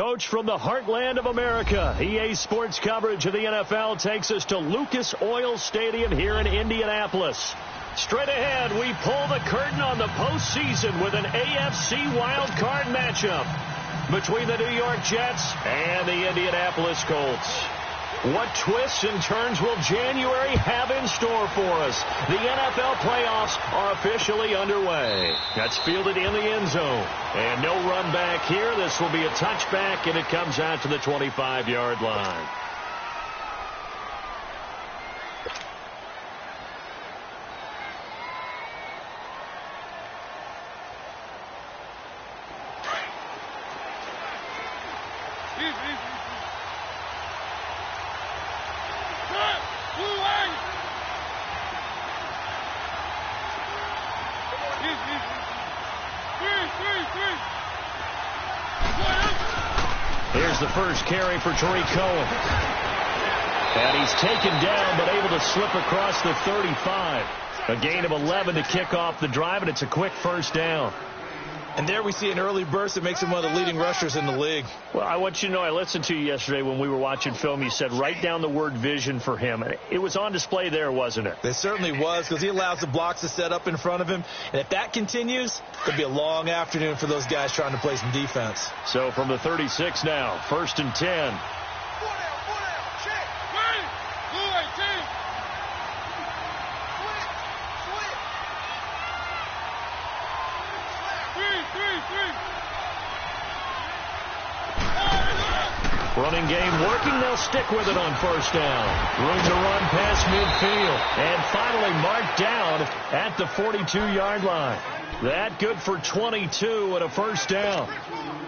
Coach, from the heartland of America, EA Sports coverage of the NFL takes us to Lucas Oil Stadium here in Indianapolis. Straight ahead, we pull the curtain on the postseason with an AFC wildcard matchup between the New York Jets and the Indianapolis Colts. What twists and turns will January have in store for us? The NFL playoffs are officially underway. That's fielded in the end zone. And no run back here. This will be a touchback, and it comes out to the 25-yard line. Here's the first carry for Tariq Cohen. And he's taken down, but able to slip across the 35. A gain of 11 to kick off the drive, and it's a quick first down. And there we see an early burst that makes him one of the leading rushers in the league. Well, I want you to know, I listened to you yesterday when we were watching film. You said write down the word vision for him. And it was on display there, wasn't it? It certainly was, because he allows the blocks to set up in front of him. And if that continues, it'll be a long afternoon for those guys trying to play some defense. So from the 36 now, 1st and 10. Running game working. They'll stick with it on first down. Room to run past midfield. And finally marked down at the 42-yard line. That good for 22 and a first down.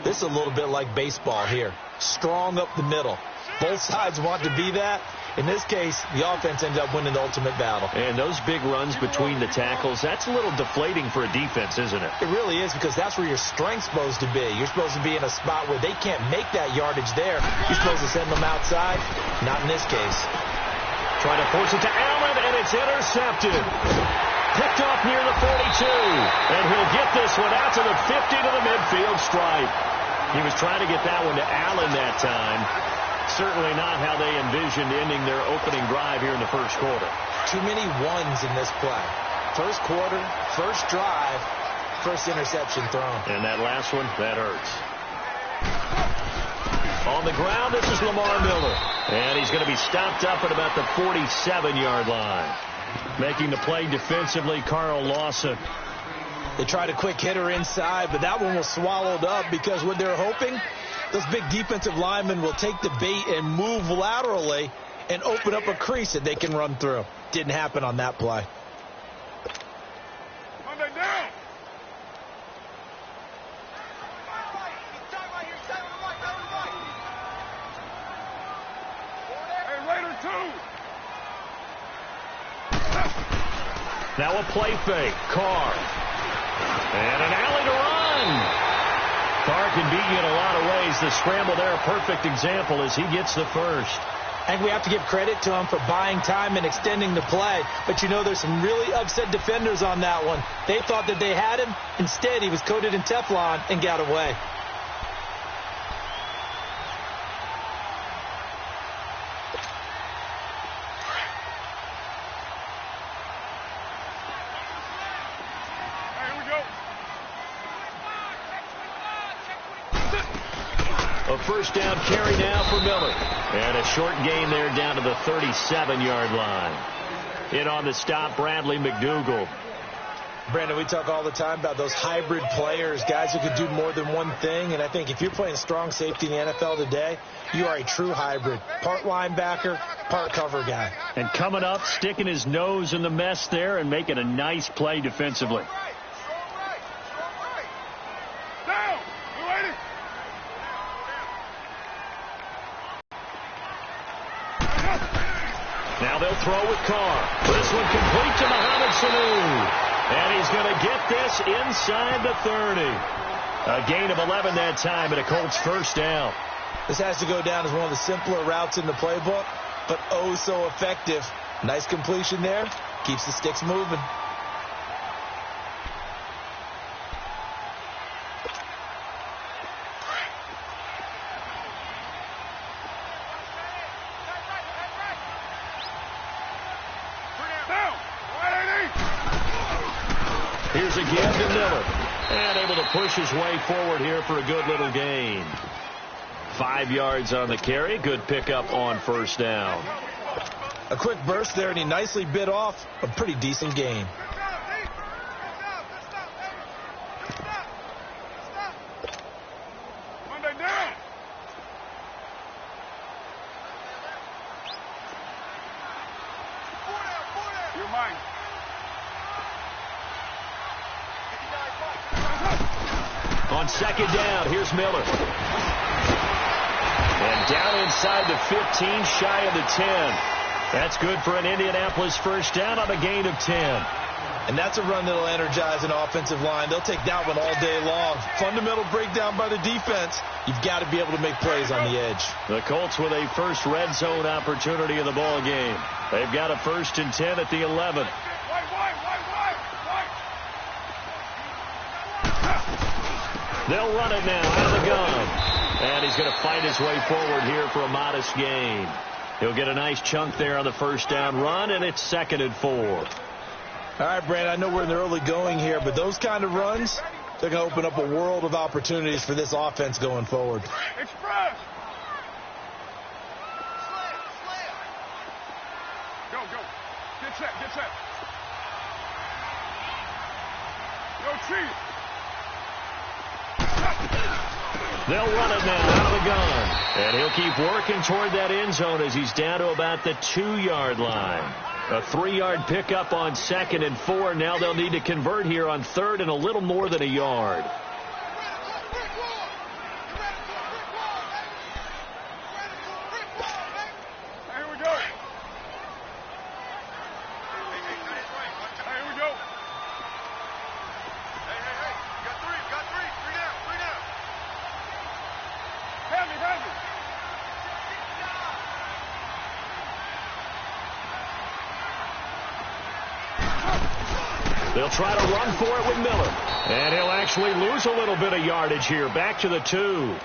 This is a little bit like baseball here. Strong up the middle. Both sides want to be that. In this case, the offense ends up winning the ultimate battle. And those big runs between the tackles, that's a little deflating for a defense, isn't it? It really is, because that's where your strength's supposed to be. You're supposed to be in a spot where they can't make that yardage there. You're supposed to send them outside. Not in this case. Trying to force it to Allen, and it's intercepted. Picked off near the 42. And he'll get this one out to the 50 to the midfield stripe. He was trying to get that one to Allen that time. Certainly not how they envisioned ending their opening drive here in the first quarter. Too many ones in this play. First quarter, first drive, first interception thrown. And that last one, that hurts. On the ground, this is Lamar Miller. And he's going to be stopped up at about the 47-yard line. Making the play defensively, Carl Lawson. They tried a quick hitter inside, but that one was swallowed up because what they're hoping, those big defensive linemen will take the bait and move laterally and open up a crease that they can run through. Didn't happen on that play. Now a play fake. Carr. And an alley to run. Carr can beat you in a lot of ways. The scramble there, a perfect example as he gets the first. I think we have to give credit to him for buying time and extending the play. But, you know, there's some really upset defenders on that one. They thought that they had him. Instead, he was coated in Teflon and got away. A first down carry now for Miller. And a short gain there down to the 37-yard line. In on the stop, Bradley McDougald. Brandon, we talk all the time about those hybrid players, guys who can do more than one thing. And I think if you're playing strong safety in the NFL today, you are a true hybrid. Part linebacker, part cover guy. And coming up, sticking his nose in the mess there and making a nice play defensively. Now they'll throw with Carr. This one complete to Mohamed Sanu. And he's going to get this inside the 30. A gain of 11 that time and a Colts first down. This has to go down as one of the simpler routes in the playbook, but oh so effective. Nice completion there. Keeps the sticks moving. fires again to Miller. And able to push his way forward here for a good little gain. 5 yards on the carry. Good pickup on first down. A quick burst there, and he nicely bit off a pretty decent gain. On second down, here's Miller. And down inside the 15, shy of the 10. That's good for an Indianapolis first down on a gain of 10. And that's a run that'll energize an offensive line. They'll take that one all day long. Fundamental breakdown by the defense. You've got to be able to make plays on the edge. The Colts with a first red zone opportunity in the ball game. They've got a 1st and 10 at the 11. They'll run it now out of the gun. And he's going to fight his way forward here for a modest gain. He'll get a nice chunk there on the first down run, and it's 2nd and 4. All right, Brandon, I know we're in the early going here, but those kind of runs, they're going to open up a world of opportunities for this offense going forward. Express! Go. Get set. Yo, Chief! They'll run it now out of the gun. And he'll keep working toward that end zone as he's down to about the 2-yard line. A 3-yard pickup on 2nd and 4. Now they'll need to convert here on 3rd and a little more than a yard. They'll try to run for it with Miller. And he'll actually lose a little bit of yardage here. Back to the 2.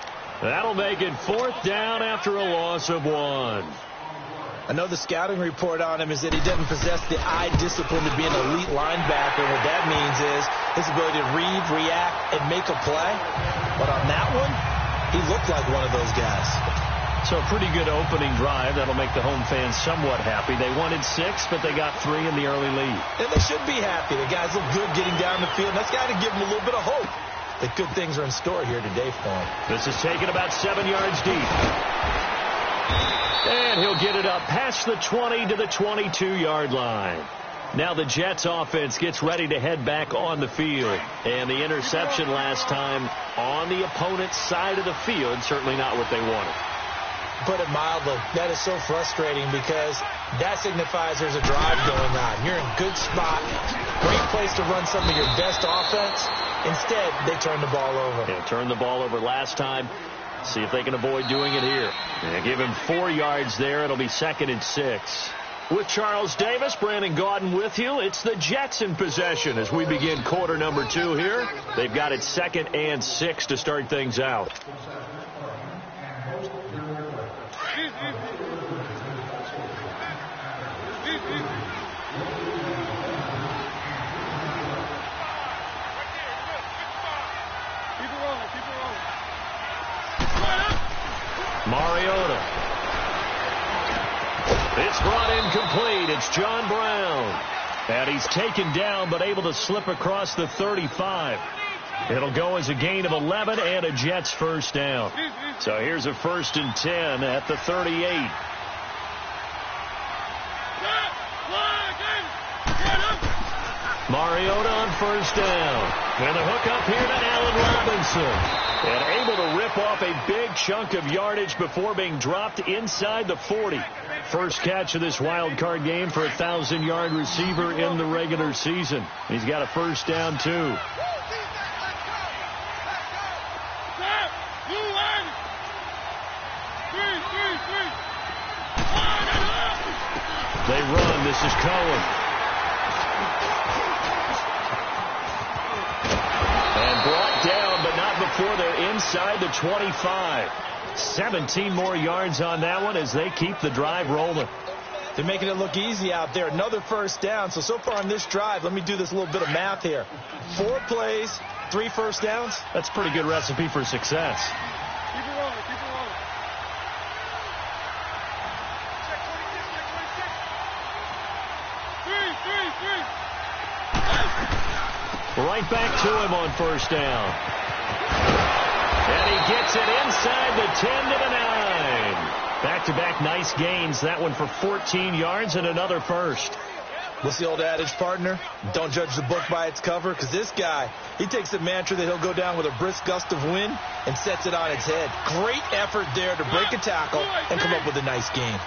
That'll make it 4th down after a loss of 1. I know the scouting report on him is that he doesn't possess the eye discipline to be an elite linebacker. What that means is his ability to read, react, and make a play. But on that one, he looked like one of those guys. So a pretty good opening drive. That'll make the home fans somewhat happy. They wanted 6, but they got 3 in the early lead. And they should be happy. The guys look good getting down the field. That's got to give them a little bit of hope that good things are in store here today for him. This is taken about 7 yards deep. And he'll get it up past the 20 to the 22-yard line. Now the Jets offense gets ready to head back on the field. And the interception last time on the opponent's side of the field, certainly not what they wanted. Put it mildly, that is so frustrating because that signifies there's a drive going on. You're in good spot, great place to run some of your best offense. Instead, they turn the ball over. Yeah, turned the ball over last time. See if they can avoid doing it here. Yeah, give him 4 yards there. It'll be 2nd and 6. With Charles Davis, Brandon Gaudin with you. It's the Jets in possession as we begin quarter number 2 here. They've got it 2nd and 6 to start things out. Mariota. It's brought in complete. It's John Brown. And he's taken down but able to slip across the 35. It'll go as a gain of 11 and a Jets first down. So here's a 1st and 10 at the 38. Mariota on first down. And the hook up here to Allen Robinson. And able to rip off a big chunk of yardage before being dropped inside the 40. First catch of this wild card game for a 1,000-yard receiver in the regular season. He's got a first down, too. They run. This is Cohen. And brought down, but not before they're inside the 25. 17 more yards on that one as they keep the drive rolling. They're making it look easy out there. Another first down. So far on this drive, let me do this little bit of math here. 4 plays, 3 first downs. That's a pretty good recipe for success. Keep it rolling. Keep it rolling. Check 26. Right back to him on first down. And he gets it inside the 10 to the 9. Back-to-back nice gains. That one for 14 yards and another first. What's the old adage, partner? Don't judge the book by its cover, because this guy, he takes the mantra that he'll go down with a brisk gust of wind and sets it on its head. Great effort there to break a tackle and come up with a nice gain.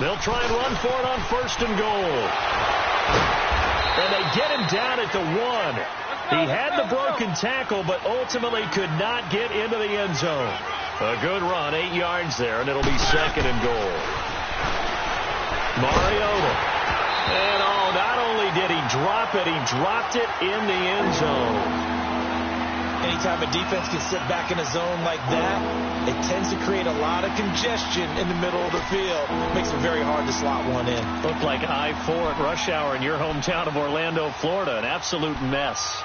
They'll try and run for it on first and goal. And they get him down at the 1. He had the broken tackle, but ultimately could not get into the end zone. A good run, 8 yards there, and it'll be second and goal. Mariota. And not only did he drop it, he dropped it in the end zone. Anytime a defense can sit back in a zone like that, it tends to create a lot of congestion in the middle of the field. Makes it very hard to slot one in. Looked like I-4 at rush hour in your hometown of Orlando, Florida. An absolute mess.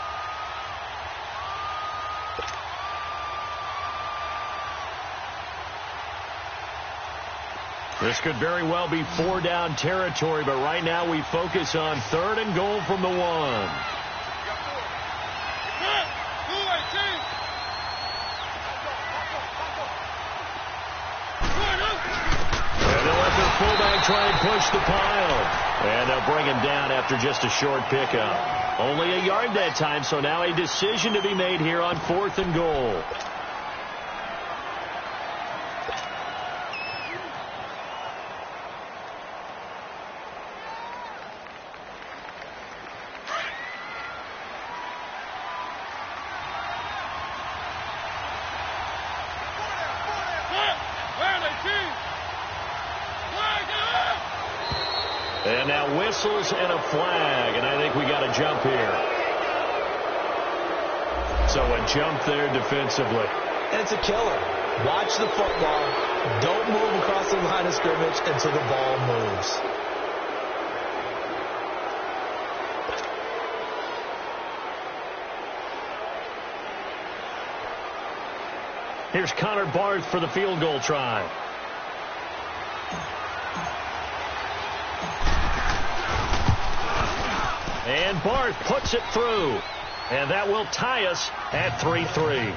This could very well be 4-down territory, but right now we focus on third and goal from the 1. And they'll let their fullback try and push the pile. And they'll bring him down after just a short pickup. Only a yard that time, so now a decision to be made here on 4th and goal. And now whistles and a flag, and I think we got a jump here. So a jump there defensively. And it's a killer. Watch the football. Don't move across the line of scrimmage until the ball moves. Here's Connor Barth for the field goal try. And Barth puts it through. And that will tie us at 3-3.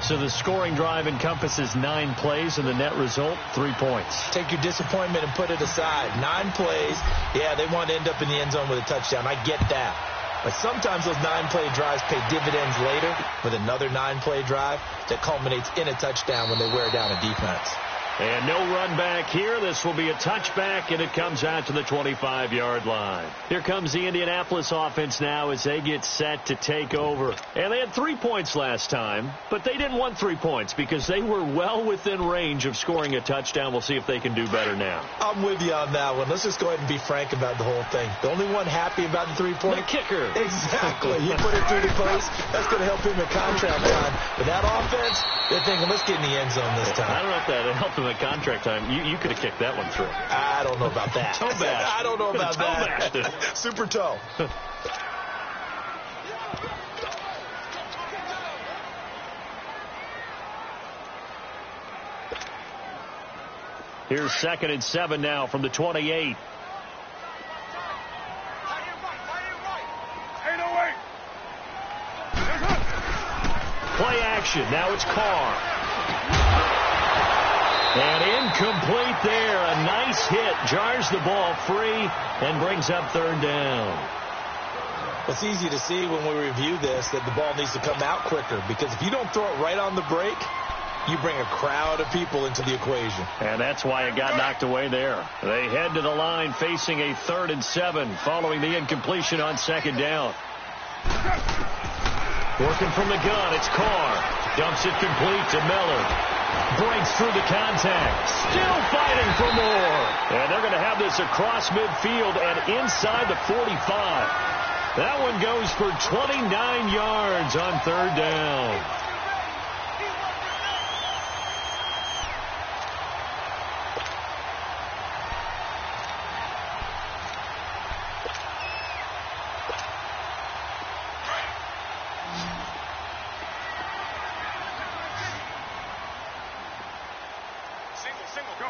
So the scoring drive encompasses 9 plays, and the net result, 3 points. Take your disappointment and put it aside. 9 plays. Yeah, they want to end up in the end zone with a touchdown. I get that. But sometimes those 9-play drives pay dividends later with another 9-play drive that culminates in a touchdown when they wear down a defense. And no run back here. This will be a touchback, and it comes out to the 25-yard line. Here comes the Indianapolis offense now as they get set to take over. And they had 3 points last time, but they didn't want 3 points because they were well within range of scoring a touchdown. We'll see if they can do better now. I'm with you on that one. Let's just go ahead and be frank about the whole thing. The only one happy about the 3-point? The kicker. Exactly. He put it through the post. That's going to help him in contract time. But that offense, they're thinking, let's get in the end zone this time. I don't know if that helped him at contract time. You could have kicked that one through. I don't know about that. Toe bash. I don't know about that. Toe bashed it. Super toe. Here's 2nd and 7 now from the 28. Play action. Now it's Carr. And incomplete there. A nice hit. Jars the ball free and brings up 3rd down. It's easy to see when we review this that the ball needs to come out quicker, because if you don't throw it right on the break, you bring a crowd of people into the equation. And that's why it got knocked away there. They head to the line facing a 3rd and 7 following the incompletion on 2nd down. Working from the gun, it's Carr. Dumps it complete to Miller. Breaks through the contact. Still fighting for more. And they're going to have this across midfield and inside the 45. That one goes for 29 yards on 3rd down.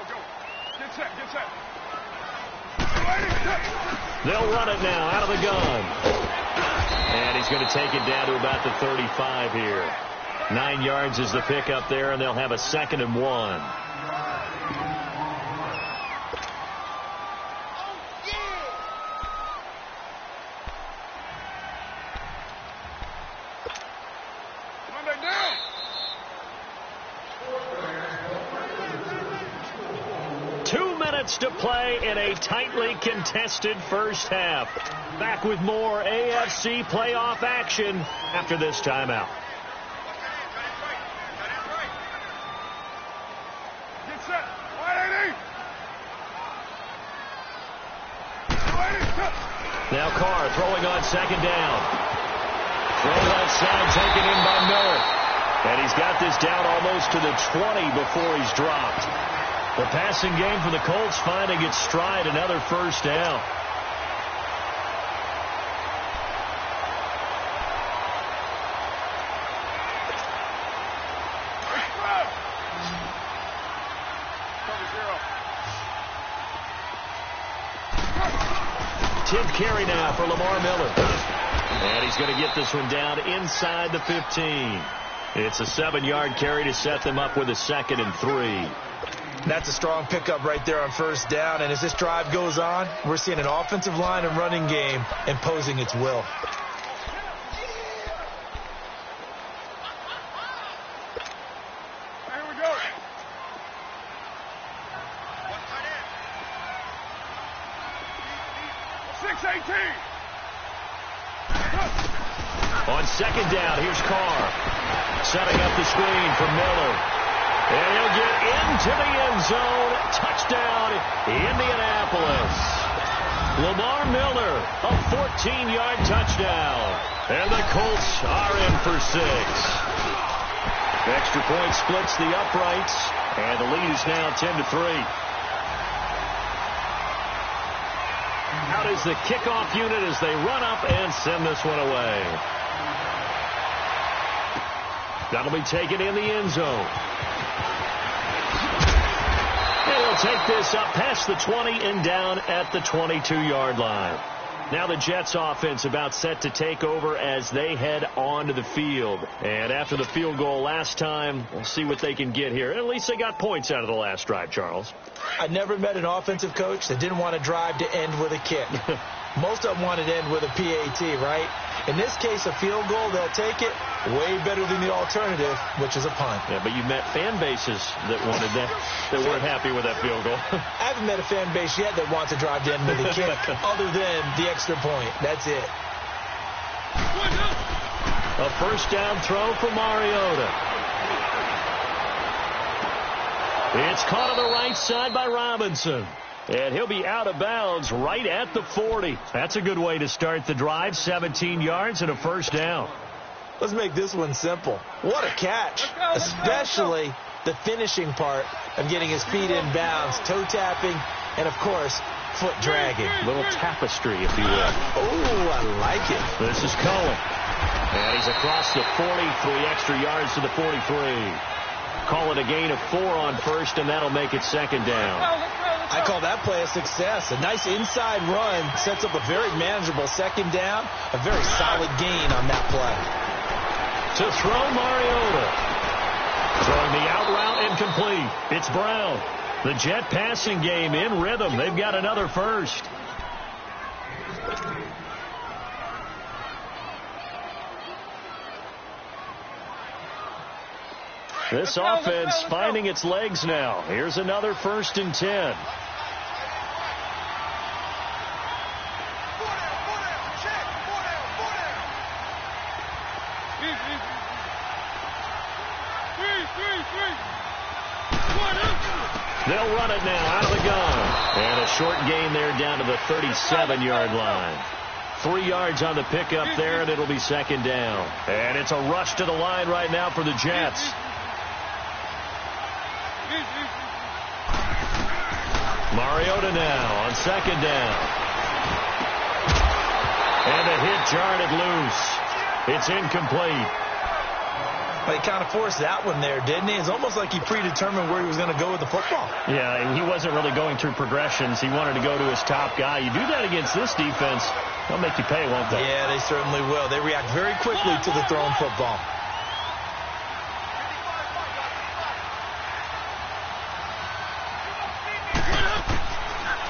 go. Get set, get set. They'll run it now out of the gun. And he's going to take it down to about the 35 here. 9 yards is the pickup there, and they'll have a 2nd and 1. Monday down. To play in a tightly contested first half. Back with more AFC playoff action after this timeout. Get set. Wide 80. Now Carr throwing on 2nd down. Throw outside, taken in by Miller. And he's got this down almost to the 20 before he's dropped. The passing game for the Colts finding its stride, another first down. Tenth carry now for Lamar Miller. And he's going to get this one down inside the 15. It's a 7-yard carry to set them up with a 2nd and 3. That's a strong pickup right there on first down. And as this drive goes on, we're seeing an offensive line and running game imposing its will. Here we go. On 2nd down, here's Carr. Setting up the screen for Miller. And he'll get into the end zone. Touchdown, Indianapolis. Lamar Miller, a 14-yard touchdown. And the Colts are in for 6. Extra point splits the uprights. And the lead is now 10-3. Out is the kickoff unit as they run up and send this one away. That'll be taken in the end zone. And he'll take this up past the 20 and down at the 22-yard line. Now the Jets offense about set to take over as they head onto the field. And after the field goal last time, we'll see what they can get here. At least they got points out of the last drive, Charles. I never met an offensive coach that didn't want to drive to end with a kick. Most of them wanted to end with a PAT, right? In this case, a field goal, they'll take it. Way better than the alternative, which is a punt. Yeah, but you met fan bases that wanted that, that weren't happy with that field goal. I haven't met a fan base yet that wants to drive to end with a kick, other than the extra point. That's it. A first down throw for Mariota. It's caught on the right side by Robinson. And he'll be out of bounds right at the 40. That's a good way to start the drive. 17 yards and a first down. Let's make this one simple. What a catch. Especially the finishing part of getting his feet in bounds, toe tapping, and, of course, foot dragging. Little tapestry, if you will. Oh, I like it. This is Cohen. And he's across the 40, 3 extra yards to the 43. Call it a gain of 4 on first, and that'll make it second down. I call that play a success. A nice inside run sets up a very manageable second down. A very solid gain on that play. To throw, Mariota. Throwing the out route incomplete. It's Brown. The Jet passing game in rhythm. They've got another first. This offense finding its legs now. Here's another 1st and 10. They'll run it now out of the gun. And a short gain there down to the 37-yard line. 3 yards on the pickup there, and it'll be second down. And it's a rush to the line right now for the Jets. Mariota now on second down. And the hit jarred it loose. It's incomplete. But he kind of forced that one there, didn't he? It's almost like he predetermined where he was going to go with the football. Yeah, and he wasn't really going through progressions. He wanted to go to his top guy. You do that against this defense, they'll make you pay, won't they? Yeah, they certainly will. They react very quickly to the thrown football.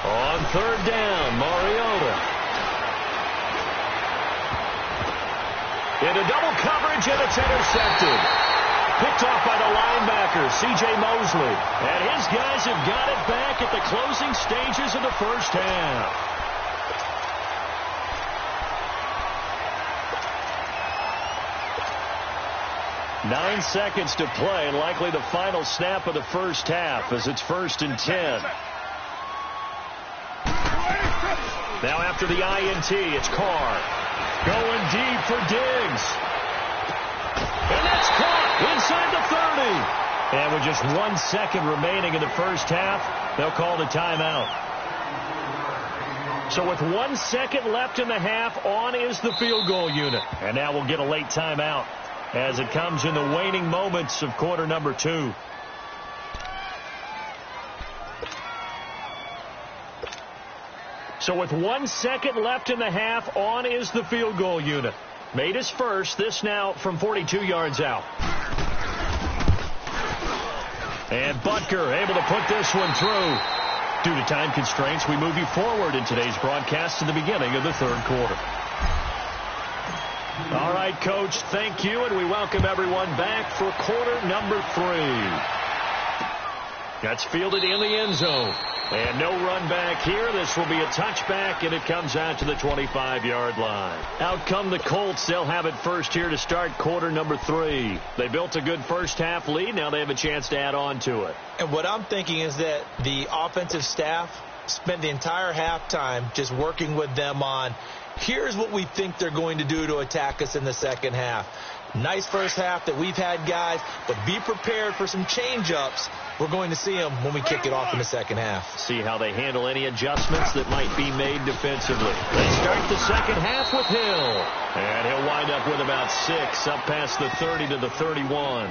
On third down, Mariota. Into double coverage, and it's intercepted. Picked off by the linebacker, C.J. Mosley. And his guys have got it back at the closing stages of the first half. Nine seconds to play, and likely the final snap of the first half as it's 1st and 10. Now after the INT, it's Carr. Going deep for Diggs. And that's caught inside the 30. And with just 1 second remaining in the first half, they'll call the timeout. So with 1 second left in the half, on is the field goal unit. And now we'll get a late timeout as it comes in the waning moments of quarter number 2. So with 1 second left in the half, on is the field goal unit. Made his first, this now from 42 yards out. And Butker able to put this one through. Due to time constraints, we move you forward in today's broadcast to the beginning of the third quarter. All right, Coach, thank you, and we welcome everyone back for quarter number 3. That's fielded in the end zone. And no run back here. This will be a touchback, and it comes out to the 25-yard line. Out come the Colts. They'll have it first here to start quarter number 3. They built a good first half lead. Now they have a chance to add on to it. And what I'm thinking is that the offensive staff spent the entire halftime just working with them on, here's what we think they're going to do to attack us in the second half. Nice first half that we've had, guys, but be prepared for some change-ups. We're going to see them when we kick it off in the second half. See how they handle any adjustments that might be made defensively. They start the second half with Hill. And he'll wind up with about 6 up past the 30 to the 31.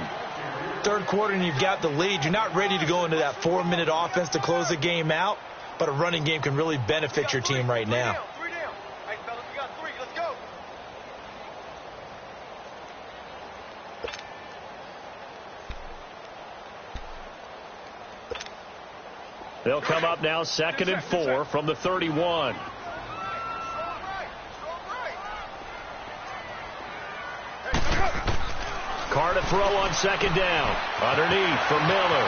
Third quarter and you've got the lead. You're not ready to go into that 4-minute offense to close the game out, but a running game can really benefit your team right now. They'll come up now 2nd and 4 from the 31. Carr to throw on 2nd down. Underneath for Miller.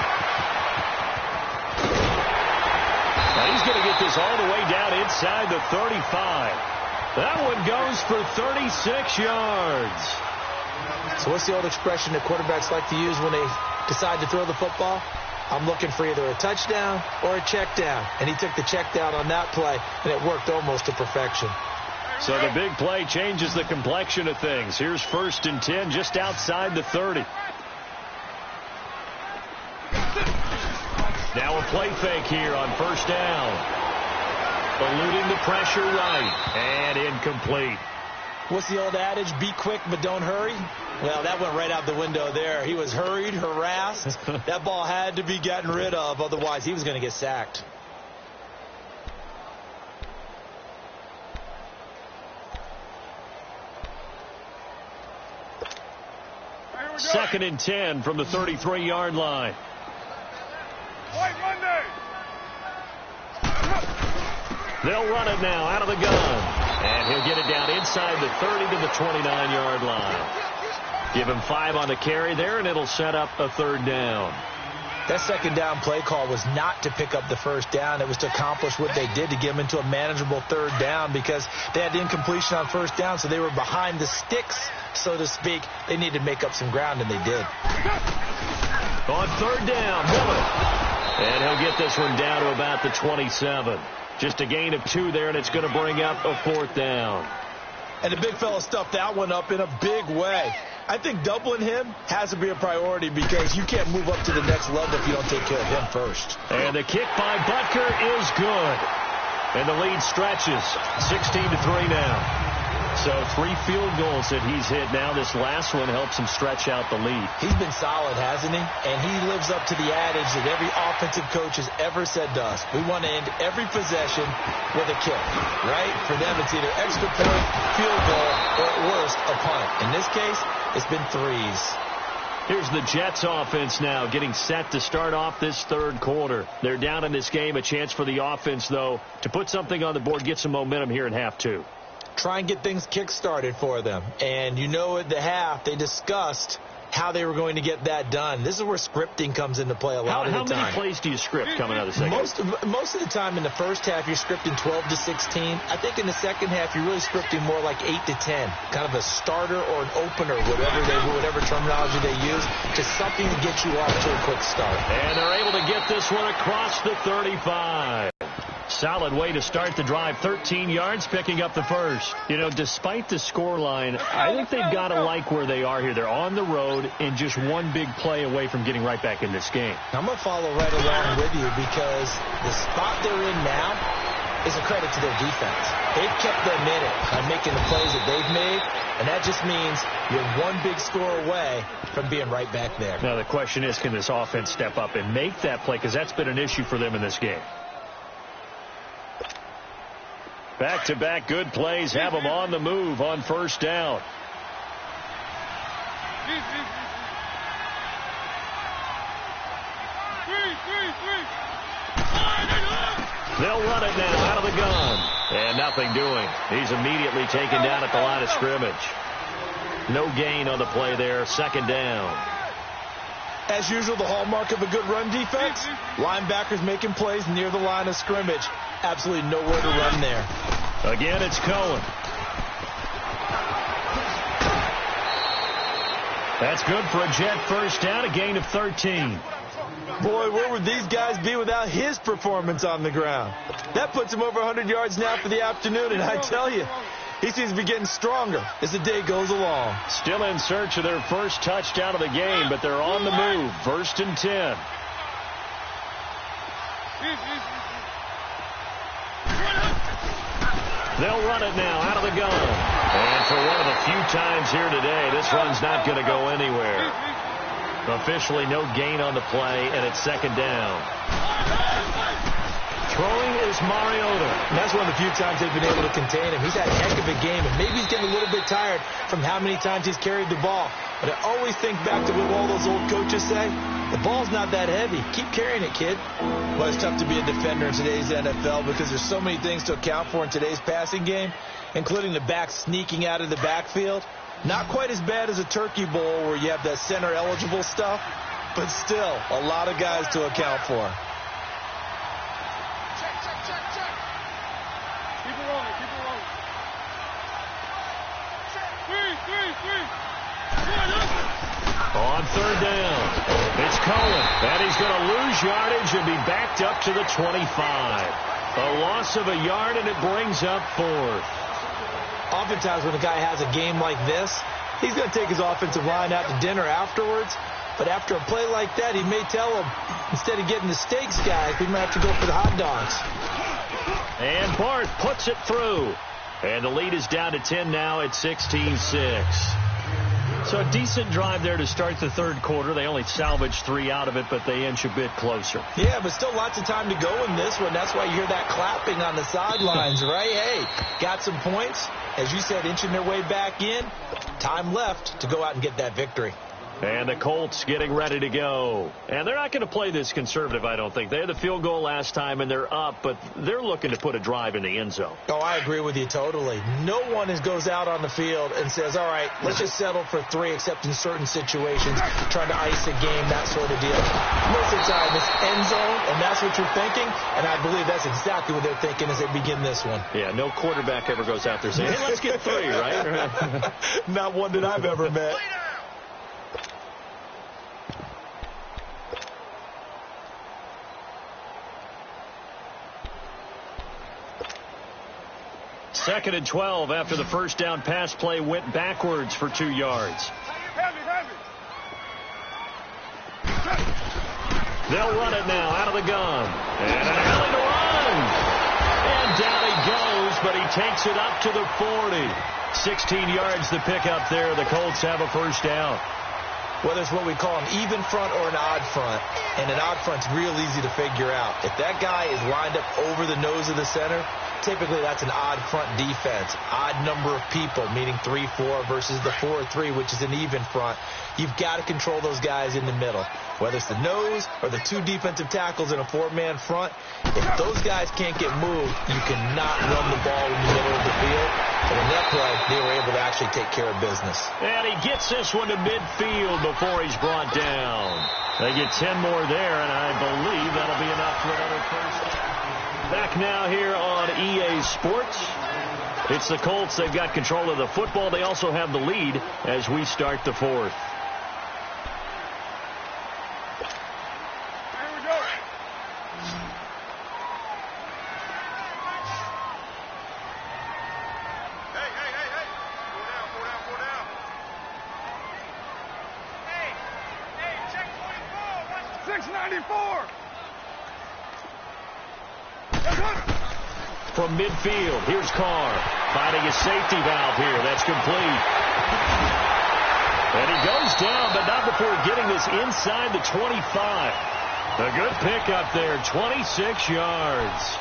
Now he's going to get this all the way down inside the 35. That one goes for 36 yards. So what's the old expression that quarterbacks like to use when they decide to throw the football? I'm looking for either a touchdown or a check down. And he took the check down on that play, and it worked almost to perfection. So the big play changes the complexion of things. Here's 1st and 10 just outside the 30. Now a play fake here on 1st down. Eluding the pressure right. And incomplete. What's the old adage? Be quick, but don't hurry. Well, that went right out the window there. He was hurried, harassed. That ball had to be gotten rid of. Otherwise, he was going to get sacked. Second and 10 from the 33-yard line. They'll run it now out of the gun. And he'll get it down inside the 30 to the 29-yard line. Give him 5 on the carry there, and it'll set up a 3rd down. That 2nd down play call was not to pick up the 1st down. It was to accomplish what they did to get them into a manageable 3rd down because they had incompletion on 1st down, so they were behind the sticks, so to speak. They needed to make up some ground, and they did. On 3rd down, Miller. And he'll get this one down to about the 27. Just a gain of 2 there, and it's going to bring up a 4th down. And the big fella stuffed that one up in a big way. I think doubling him has to be a priority because you can't move up to the next level if you don't take care of him first. And the kick by Butker is good. And the lead stretches 16-3 now. So 3 field goals that he's hit now. This last one helps him stretch out the lead. He's been solid, hasn't he? And he lives up to the adage that every offensive coach has ever said to us. We want to end every possession with a kick, right? For them, it's either extra point, field goal, or at worst, a punt. In this case, it's been 3s. Here's the Jets offense now getting set to start off this third quarter. They're down in this game. A chance for the offense, though, to put something on the board, get some momentum here in half 2. Try and get things kick-started for them. And you know at the half, they discussed how they were going to get that done. This is where scripting comes into play a lot of the time. How many plays do you script coming out of the second? Most of the time in the first half, you're scripting 12 to 16. I think in the second half, you're really scripting more like 8 to 10. Kind of a starter or an opener, whatever terminology they use, just something to get you off to a quick start. And they're able to get this one across the 35. Solid way to start the drive. 13 yards, picking up the first. You know, despite the scoreline, I think they've got to like where they are here. They're on the road and just one big play away from getting right back in this game. I'm going to follow right along with you because the spot they're in now is a credit to their defense. They've kept them in it by making the plays that they've made, and that just means you're one big score away from being right back there. Now the question is, can this offense step up and make that play? Because that's been an issue for them in this game. Back-to-back good plays have them on the move on first down. They'll run it now out of the gun. And nothing doing. He's immediately taken down at the line of scrimmage. No gain on the play there. Second down. As usual, the hallmark of a good run defense, linebackers making plays near the line of scrimmage. Absolutely nowhere to run there. Again, it's Cohen. That's good for a Jet first down, a gain of 13. Boy, where would these guys be without his performance on the ground? That puts him over 100 yards now for the afternoon, and I tell you, he seems to be getting stronger as the day goes along. Still in search of their first touchdown of the game, but they're on the move. First and 10. They'll run it now out of the gun. And for one of the few times here today, this run's not going to go anywhere. Officially no gain on the play, and it's second down. Throwing is Mariota. And that's one of the few times they've been able to contain him. He's had a heck of a game, and maybe he's getting a little bit tired from how many times he's carried the ball. But I always think back to what all those old coaches say. The ball's not that heavy. Keep carrying it, kid. Well, it's tough to be a defender in today's NFL because there's so many things to account for in today's passing game, including the back sneaking out of the backfield. Not quite as bad as a turkey bowl where you have that center-eligible stuff, but still a lot of guys to account for. On third down, it's Cohen, and he's going to lose yardage and be backed up to the 25. A loss of a yard, and it brings up fourth. Oftentimes when a guy has a game like this, he's going to take his offensive line out to dinner afterwards. But after a play like that, he may tell him, instead of getting the steaks, guys, we might have to go for the hot dogs. And Barth puts it through. And the lead is down to 10 now at 16-6. So a decent drive there to start the third quarter. They only salvaged 3 out of it, but they inch a bit closer. Yeah, but still lots of time to go in this one. That's why you hear that clapping on the sidelines, right? Hey, got some points. As you said, inching their way back in. Time left to go out and get that victory. And the Colts getting ready to go. And they're not going to play this conservative, I don't think. They had the field goal last time, and they're up, but they're looking to put a drive in the end zone. Oh, I agree with you totally. No one goes out on the field and says, all right, let's just settle for 3, except in certain situations, trying to ice a game, that sort of deal. Most of the time, it's end zone, and that's what you're thinking, and I believe that's exactly what they're thinking as they begin this one. Yeah, no quarterback ever goes out there saying, hey, let's get 3, right? Not one that I've ever met. Second and 12 after the first down pass play went backwards for 2 yards. They'll run it now out of the gun. And an alley to run. And down he goes, but he takes it up to the 40. 16 yards the pickup there. The Colts have a first down. Whether it's what we call an even front or an odd front, and an odd front's real easy to figure out. If that guy is lined up over the nose of the center, typically that's an odd front defense. Odd number of people, meaning 3-4 versus the 4-3, which is an even front. You've got to control those guys in the middle. Whether it's the nose or the two defensive tackles in a four-man front, if those guys can't get moved, you cannot run the ball in the middle of the field. And in that play, they were able to actually take care of business. And he gets this one to midfield before he's brought down. They get 10 more there, and I believe that'll be enough for another first down. Back now here on EA Sports. It's the Colts. They've got control of the football. They also have the lead as we start the fourth. From midfield, here's Carr finding his safety valve here. That's complete. And he goes down, but not before getting this inside the 25. A good pickup there, 26 yards.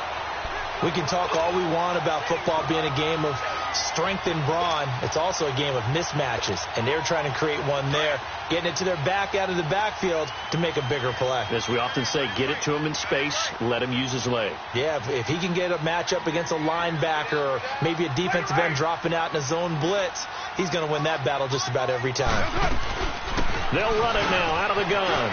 We can talk all we want about football being a game of strength and brawn. It's also a game of mismatches, and they're trying to create one there, getting it to their back out of the backfield to make a bigger play. As we often say, get it to him in space, let him use his leg. Yeah, if he can get a matchup against a linebacker or maybe a defensive end dropping out in a zone blitz, he's going to win that battle just about every time. They'll run it now out of the gun.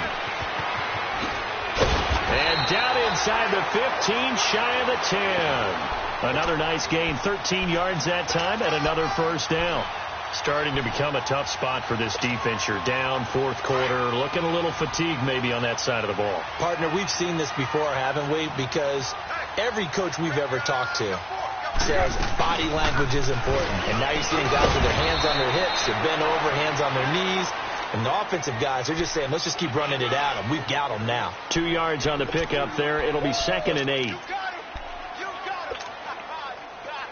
And down inside the 15, shy of the 10. Another nice gain, 13 yards that time, and another first down. Starting to become a tough spot for this defense. You're down fourth quarter, looking a little fatigued maybe on that side of the ball. Partner, we've seen this before, haven't we? Because every coach we've ever talked to says body language is important. And now you're seeing guys with their hands on their hips, they're bent over, hands on their knees. And the offensive guys are just saying, let's just keep running it at them. We've got them now. 2 yards on the pickup there. It'll be 2nd and 8.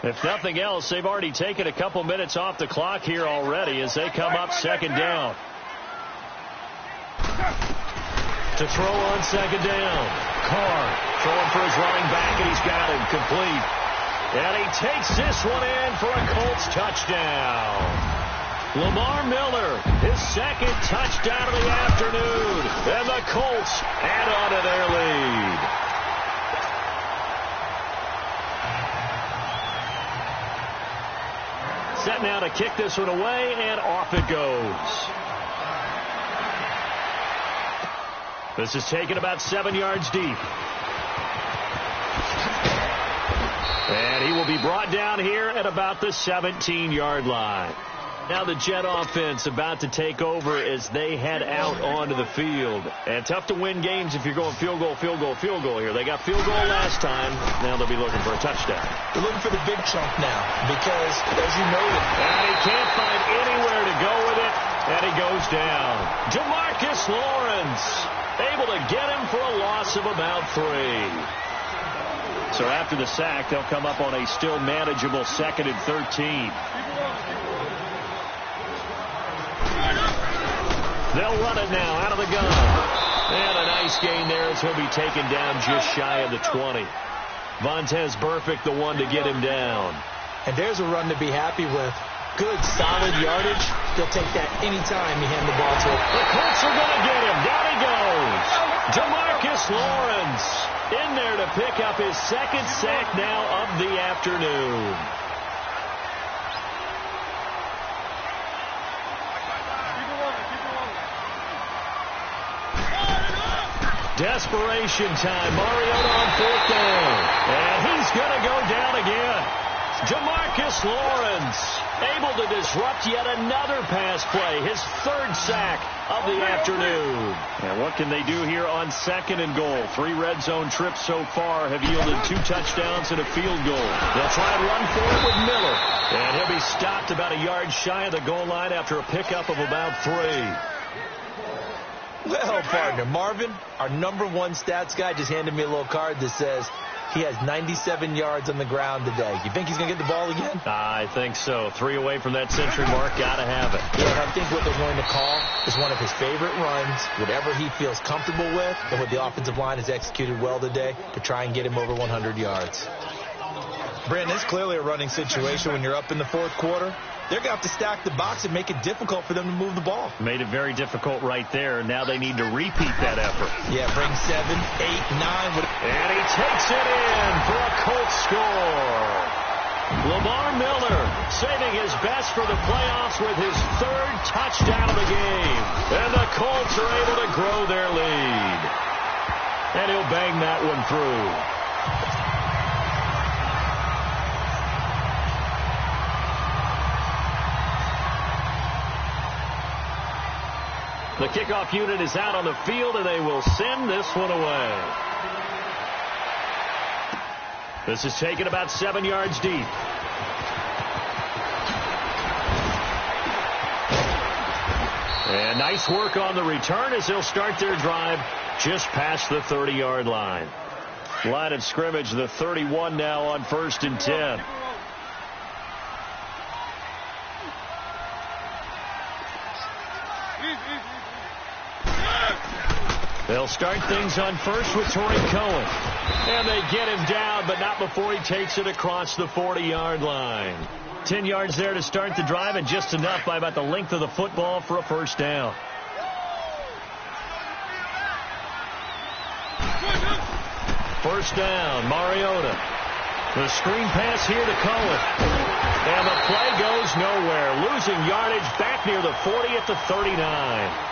If nothing else, they've already taken a couple minutes off the clock here already as they come up 2nd down. To throw on 2nd down. Carr throwing for his running back, and he's got him complete. And he takes this one in for a Colts touchdown. Lamar Miller, his 2nd touchdown of the afternoon. And the Colts add on to their lead. Set now to kick this one away, and off it goes. This is taken about 7 yards deep. And he will be brought down here at about the 17-yard line. Now the Jet offense about to take over as they head out onto the field. And tough to win games if you're going field goal, field goal, field goal here. They got field goal last time. Now they'll be looking for a touchdown. They're looking for the big chunk now because, as you noted, and he can't find anywhere to go with it, and he goes down. Jamarcus Lawrence able to get him for a loss of about 3. So after the sack, they'll come up on a still manageable 2nd and 13. They'll run it now out of the gun. And a nice gain there as he'll be taken down just shy of the 20. Vontaze Burfict, the one to get him down. And there's a run to be happy with. Good, solid yardage. They'll take that anytime you hand the ball to him. The Colts are going to get him. Down he goes. Jamarcus Lawrence in there to pick up his 2nd sack now of the afternoon. Desperation time. Mariota on 4th down. And he's going to go down again. Jamarcus Lawrence able to disrupt yet another pass play. His 3rd sack of the afternoon. And what can they do here on 2nd and goal? 3 red zone trips so far have yielded 2 touchdowns and a field goal. They'll try and run for it with Miller. And he'll be stopped about a yard shy of the goal line after a pickup of about 3. Well, partner, Marvin, our #1 stats guy, just handed me a little card that says He has 97 yards on the ground today. You think he's going to get the ball again? I think so. 3 away from that century mark. Got to have it. Yeah, and I think what they're going to call is one of his favorite runs, whatever he feels comfortable with, and what the offensive line has executed well today to try and get him over 100 yards. Brandon, it's clearly a running situation when you're up in the fourth quarter. They're going to have to stack the box and make it difficult for them to move the ball. Made it very difficult right there. Now they need to repeat that effort. Yeah, bring 7, 8, 9. And he takes it in for a Colts score. Lamar Miller saving his best for the playoffs with his 3rd touchdown of the game. And the Colts are able to grow their lead. And he'll bang that one through. The kickoff unit is out on the field, and they will send this one away. This is taken about 7 yards deep. And nice work on the return as they'll start their drive just past the 30-yard line. Line of scrimmage, the 31 now on 1st and 10. They'll start things on first with Tariq Cohen. And they get him down, but not before he takes it across the 40-yard line. 10 yards there to start the drive, and just enough by about the length of the football for a first down. First down, Mariota. The screen pass here to Cohen. And the play goes nowhere. Losing yardage back near the 40 at the 39.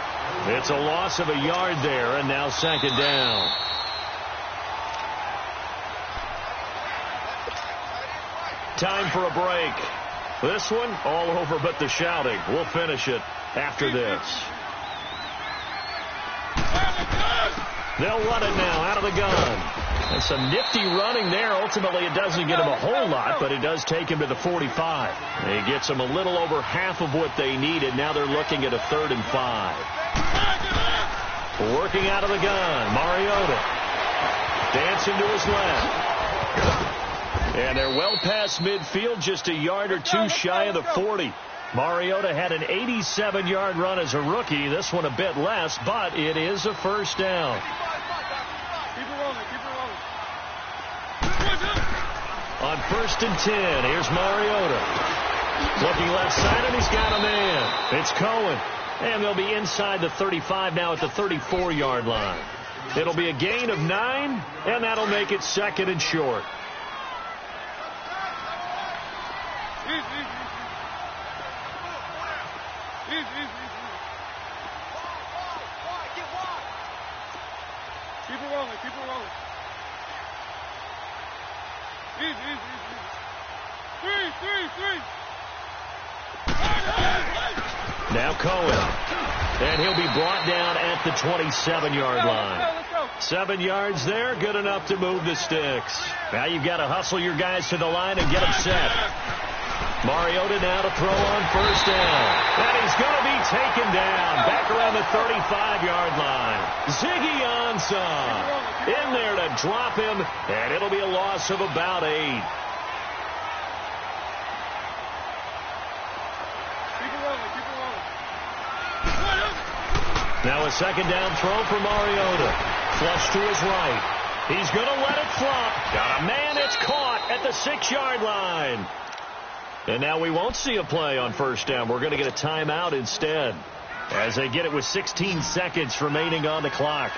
It's a loss of a yard there, and now 2nd down. Time for a break. This one all over but the shouting. We'll finish it after this. They'll run it now out of the gun. And some nifty running there. Ultimately, it doesn't get him a whole lot, but it does take him to the 45. He gets them a little over half of what they needed. Now they're looking at a 3rd and 5. Working out of the gun, Mariota. Dancing to his left. And they're well past midfield, just a yard or 2 shy of the 40. Mariota had an 87-yard run as a rookie. This one a bit less, but it is a first down. Keep it rolling, keep it rolling. On 1st and 10, here's Mariota. Looking left side, and he's got a man. It's Cohen. And they'll be inside the 35 now at the 34-yard line. It'll be a gain of 9, and that'll make it 2nd and short. Keep it rolling, keep it rolling. Easy. 3. Now Cohen. And he'll be brought down at the 27-yard line. 7 yards there, good enough to move the sticks. Now you've got to hustle your guys to the line and get them set. Mariota now to throw on 1st down. And he's going to be taken down back around the 35-yard line. Ziggy Ansah in there to drop him, and it'll be a loss of about 8. Now a 2nd down throw for Mariota. Flush to his right. He's going to let it flop. Got a man, it's caught at the 6-yard line. And now we won't see a play on 1st down. We're going to get a timeout instead, as they get it with 16 seconds remaining on the clock.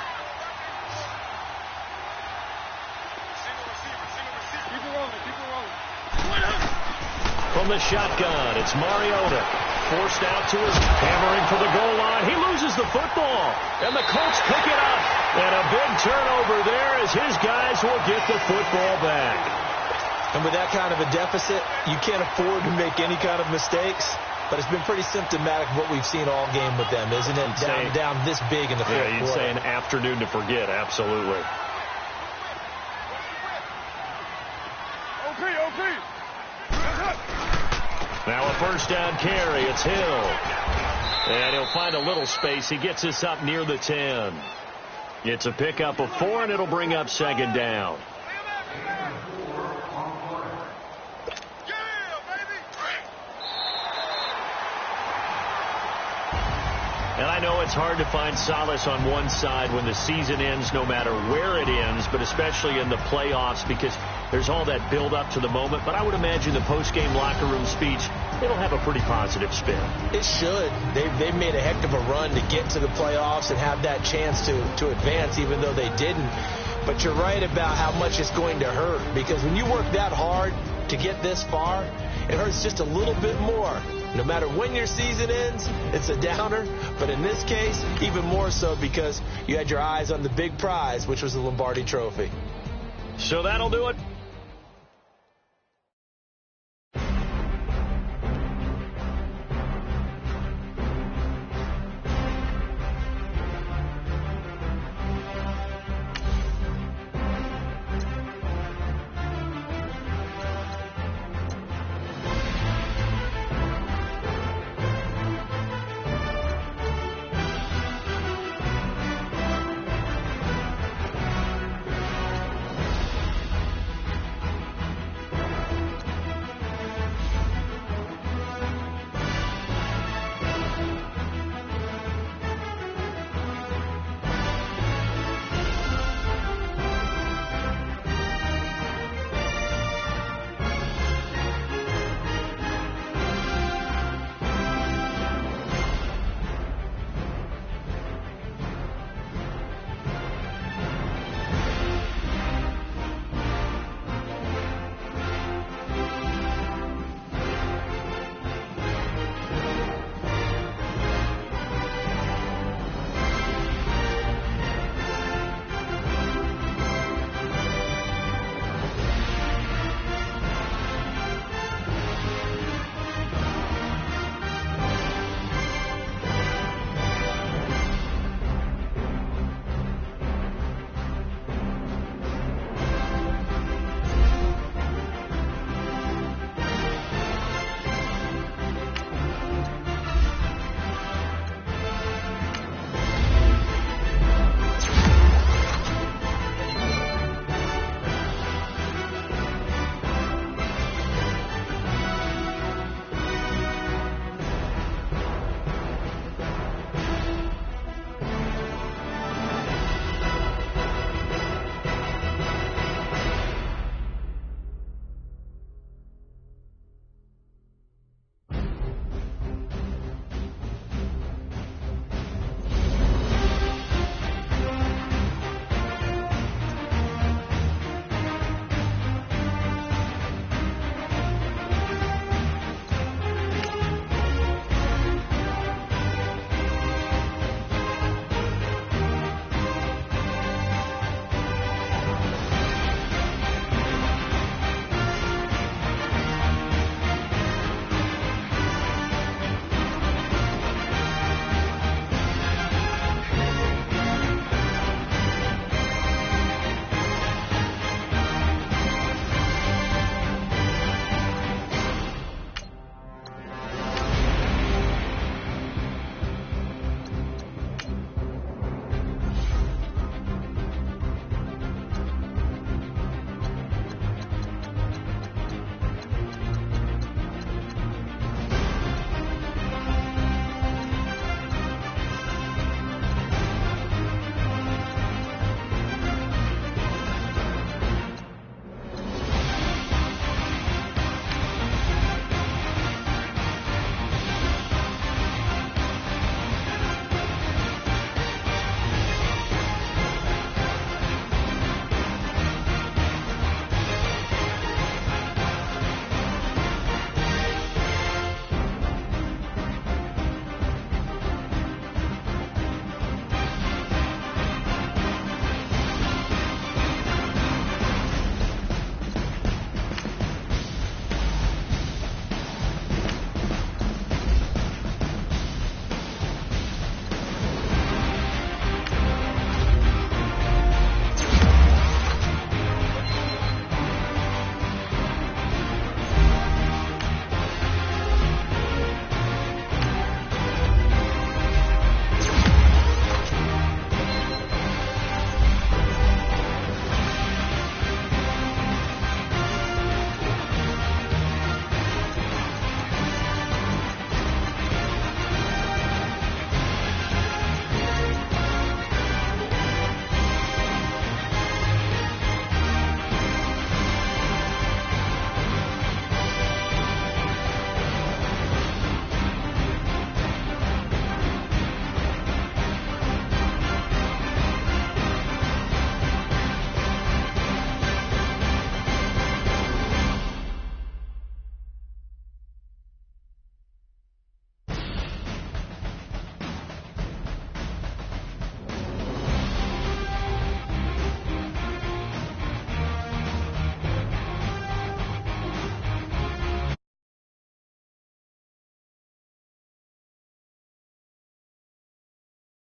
From the shotgun, it's Mariota. Forced out to his hammering for the goal line. He loses the football, and the Colts pick it up. And a big turnover there as his guys will get the football back. And with that kind of a deficit, you can't afford to make any kind of mistakes. But it's been pretty symptomatic of what we've seen all game with them, isn't it? Down this big in the fourth quarter. Yeah, you'd say an afternoon to forget, absolutely. OP. Now a 1st down carry. It's Hill. And he'll find a little space. He gets us up near the 10. It's a pickup of 4, and it'll bring up 2nd down. it's hard to find solace on one side when the season ends, no matter where it ends, but especially in the playoffs, because there's all that build-up to the moment. But I would imagine the post-game locker room speech, it'll have a pretty positive spin. It should. They've made a heck of a run to get to the playoffs and have that chance to advance, even though they didn't. But you're right about how much it's going to hurt, because when you work that hard to get this far, it hurts just a little bit more. No matter when your season ends, it's a downer. But in this case, even more so because you had your eyes on the big prize, which was the Lombardi Trophy. So that'll do it